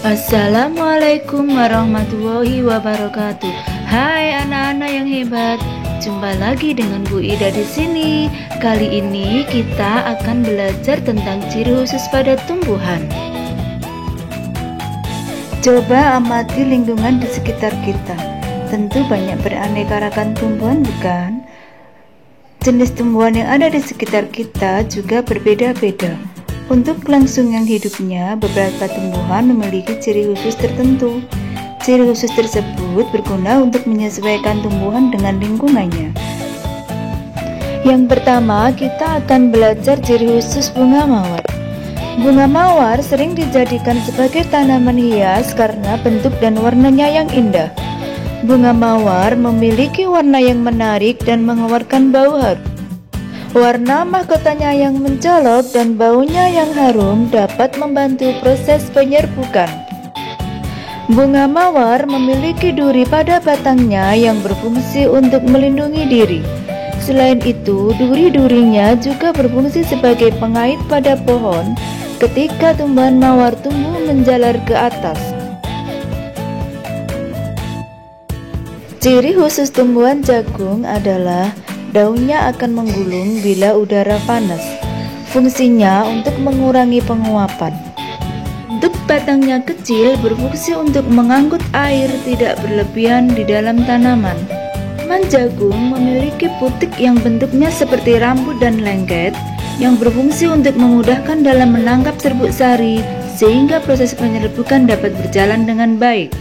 Assalamualaikum warahmatullahi wabarakatuh. Hai anak-anak yang hebat, jumpa lagi dengan Bu Ida di sini. Kali ini kita akan belajar tentang ciri khusus pada tumbuhan. Coba amati lingkungan di sekitar kita. Tentu banyak beraneka ragam tumbuhan, bukan? Jenis tumbuhan yang ada di sekitar kita juga berbeda-beda. Untuk kelangsungan hidupnya, beberapa tumbuhan memiliki ciri khusus tertentu. Ciri khusus tersebut berguna untuk menyesuaikan tumbuhan dengan lingkungannya. Yang pertama, kita akan belajar ciri khusus bunga mawar. Bunga mawar sering dijadikan sebagai tanaman hias karena bentuk dan warnanya yang indah. Bunga mawar memiliki warna yang menarik dan mengeluarkan bau harum. Warna mahkotanya yang mencolok dan baunya yang harum dapat membantu proses penyerbukan. Bunga mawar memiliki duri pada batangnya yang berfungsi untuk melindungi diri. Selain itu, duri-durinya juga berfungsi sebagai pengait pada pohon ketika tumbuhan mawar tumbuh menjalar ke atas. Ciri khusus tumbuhan jagung adalah daunnya akan menggulung bila udara panas. Fungsinya untuk mengurangi penguapan. Bentuk batangnya kecil berfungsi untuk mengangkut air tidak berlebihan di dalam tanaman. Tanaman jagung memiliki putik yang bentuknya seperti rambut dan lengket yang berfungsi untuk memudahkan dalam menangkap serbuk sari sehingga proses penyerbukan dapat berjalan dengan baik.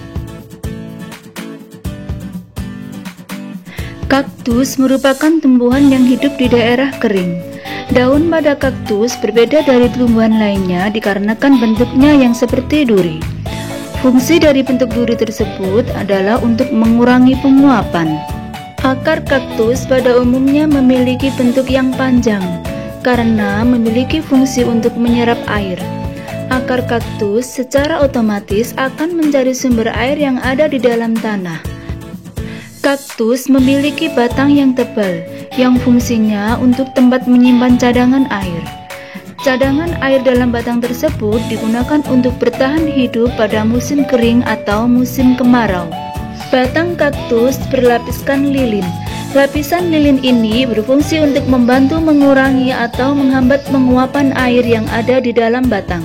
Kaktus merupakan tumbuhan yang hidup di daerah kering. Daun pada kaktus berbeda dari tumbuhan lainnya dikarenakan bentuknya yang seperti duri. Fungsi dari bentuk duri tersebut adalah untuk mengurangi penguapan. Akar kaktus pada umumnya memiliki bentuk yang panjang karena memiliki fungsi untuk menyerap air. Akar kaktus secara otomatis akan mencari sumber air yang ada di dalam tanah. Kaktus memiliki batang yang tebal, yang fungsinya untuk tempat menyimpan cadangan air. Cadangan air dalam batang tersebut digunakan untuk bertahan hidup pada musim kering atau musim kemarau. Batang kaktus berlapiskan lilin. Lapisan lilin ini berfungsi untuk membantu mengurangi atau menghambat penguapan air yang ada di dalam batang.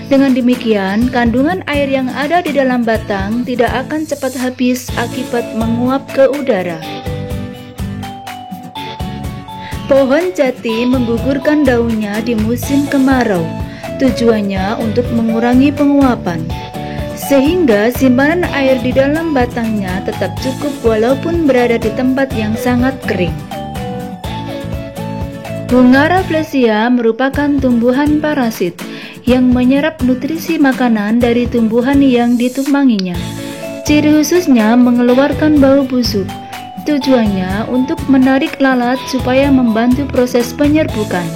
Dengan demikian, kandungan air yang ada di dalam batang tidak akan cepat habis akibat menguap ke udara. Pohon jati menggugurkan daunnya di musim kemarau. Tujuannya untuk mengurangi penguapan, sehingga simpanan air di dalam batangnya tetap cukup walaupun berada di tempat yang sangat kering. Bunga Rafflesia merupakan tumbuhan parasit yang menyerap nutrisi makanan dari tumbuhan yang ditumpanginya. Ciri khususnya mengeluarkan bau busuk. Tujuannya untuk menarik lalat supaya membantu proses penyerbukan.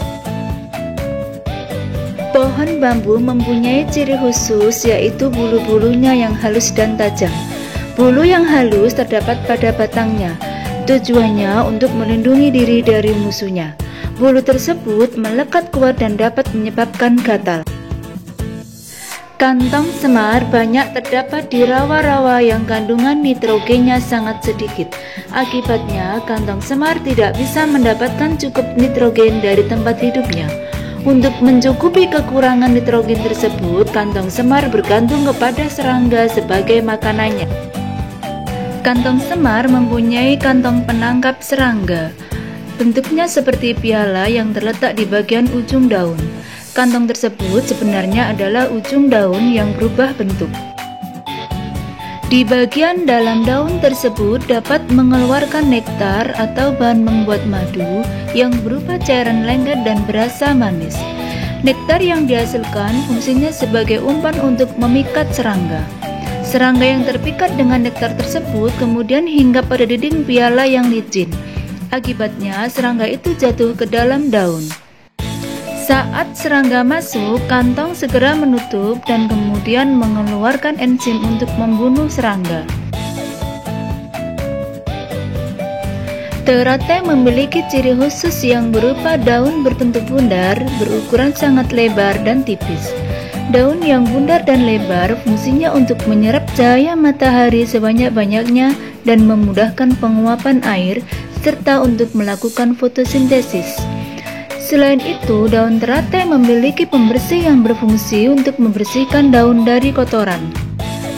Pohon bambu mempunyai ciri khusus yaitu bulu-bulunya yang halus dan tajam. Bulu yang halus terdapat pada batangnya. Tujuannya untuk melindungi diri dari musuhnya. Bulu tersebut melekat kuat dan dapat menyebabkan gatal. Kantong semar banyak terdapat di rawa-rawa yang kandungan nitrogennya sangat sedikit. Akibatnya, kantong semar tidak bisa mendapatkan cukup nitrogen dari tempat hidupnya. Untuk mencukupi kekurangan nitrogen tersebut, kantong semar bergantung kepada serangga sebagai makanannya. Kantong semar mempunyai kantong penangkap serangga. Bentuknya seperti piala yang terletak di bagian ujung daun. Kantong tersebut sebenarnya adalah ujung daun yang berubah bentuk. Di bagian dalam daun tersebut dapat mengeluarkan nektar atau bahan membuat madu yang berupa cairan lengket dan berasa manis. Nektar yang dihasilkan fungsinya sebagai umpan untuk memikat serangga. Serangga yang terpikat dengan nektar tersebut kemudian hinggap pada dinding piala yang licin. Akibatnya serangga itu jatuh ke dalam daun. Saat serangga masuk, kantong segera menutup dan kemudian mengeluarkan enzim untuk membunuh serangga. Teratai memiliki ciri khusus yang berupa daun berbentuk bundar, berukuran sangat lebar dan tipis. Daun yang bundar dan lebar fungsinya untuk menyerap cahaya matahari sebanyak-banyaknya dan memudahkan penguapan air, serta untuk melakukan fotosintesis. Selain itu, daun teratai memiliki pembersih yang berfungsi untuk membersihkan daun dari kotoran.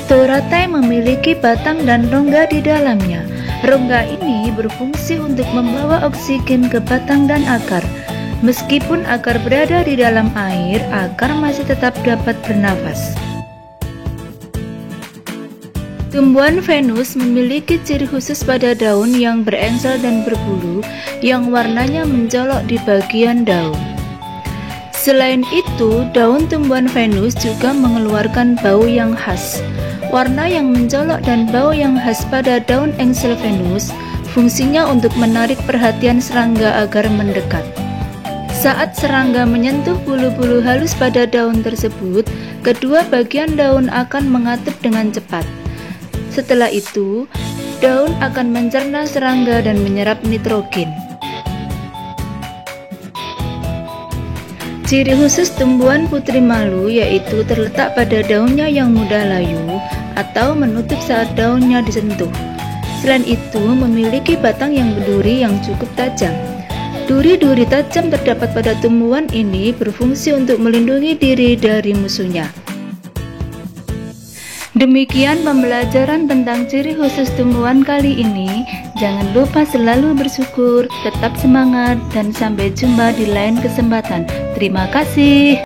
Teratai memiliki batang dan rongga di dalamnya. Rongga ini berfungsi untuk membawa oksigen ke batang dan akar. Meskipun akar berada di dalam air, akar masih tetap dapat bernafas. Tumbuhan Venus memiliki ciri khusus pada daun yang berengsel dan berbulu, yang warnanya mencolok di bagian daun. Selain itu, daun tumbuhan Venus juga mengeluarkan bau yang khas. Warna yang mencolok dan bau yang khas pada daun engsel Venus fungsinya untuk menarik perhatian serangga agar mendekat. Saat serangga menyentuh bulu-bulu halus pada daun tersebut, kedua bagian daun akan mengatup dengan cepat. Setelah itu, daun akan mencerna serangga dan menyerap nitrogen. Ciri khusus tumbuhan putri malu yaitu terletak pada daunnya yang mudah layu atau menutup saat daunnya disentuh. Selain itu, memiliki batang yang berduri yang cukup tajam. Duri-duri tajam terdapat pada tumbuhan ini berfungsi untuk melindungi diri dari musuhnya. Demikian pembelajaran tentang ciri khusus tumbuhan kali ini. Jangan lupa selalu bersyukur, tetap semangat, dan sampai jumpa di lain kesempatan. Terima kasih.